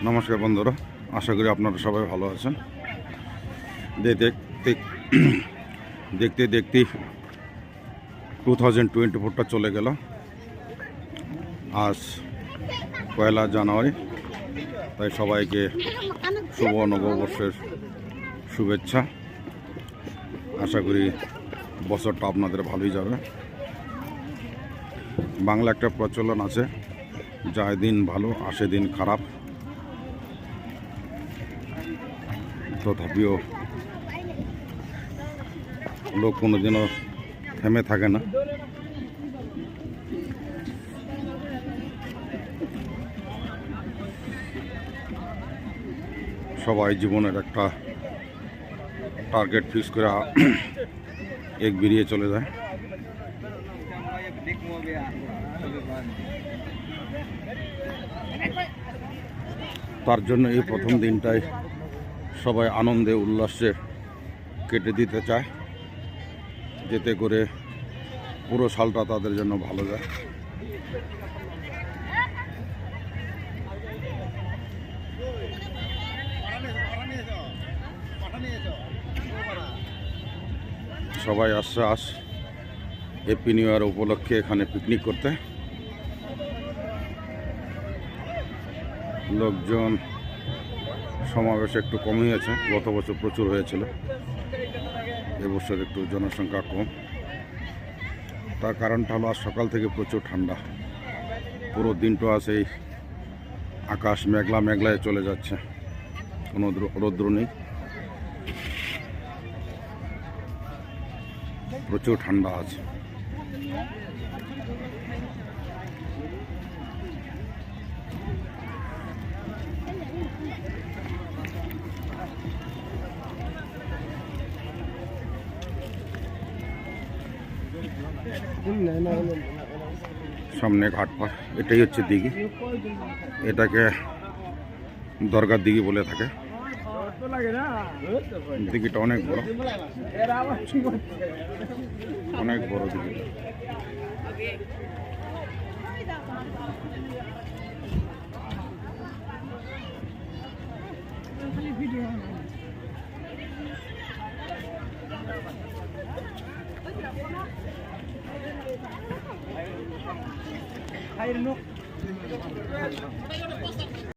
নমস্কার বন্ধুরা, আশা করি আপনারা সবাই ভালো আছেন। দেখতে দেখতে 2024টা চলে গেল। আজ 1 জানুয়ারি, তাই সবাইকে শুভ নববর্ষের শুভেচ্ছা। আশা করি বছরটা আপনাদের ভালোই যাবে। বাংলা একটা প্রচলন আছে, যায় দিন ভালো আসে দিন খারাপ। তথাপিও লোক কোনোদিনও থেমে থাকে না। সবাই জীবনের একটা টার্গেট ফিক্স করে এক বেরিয়ে চলে যায়। তার জন্য এই প্রথম দিনটাই সবাই আনন্দে উল্লাসে কেটে দিতে চায়, যেতে করে পুরো সালটা তাদের জন্য ভালো যায়। সবাই আসছে হ্যাপি নিউ ইয়ার উপলক্ষে এখানে পিকনিক করতে। লোকজন সমাবেশ একটু কম হয়েছে, গত বছর প্রচুর হয়েছিল, এবছর একটু জনসংখ্যা কম। তার কারণটা হলো আজ সকাল থেকে প্রচুর ঠান্ডা, পুরো দিনটা আছে এই আকাশ মেঘলা মেঘলায় চলে যাচ্ছে, কোনো রৌদ্র নেই, প্রচুর ঠান্ডা আছে। সামনে ঘাটপাড়, এটাই হচ্ছে দিঘি। এটাকে দরগার দিঘি বলে থাকে। দিঘিটা অনেক বড়, অনেক বড় দিঘি।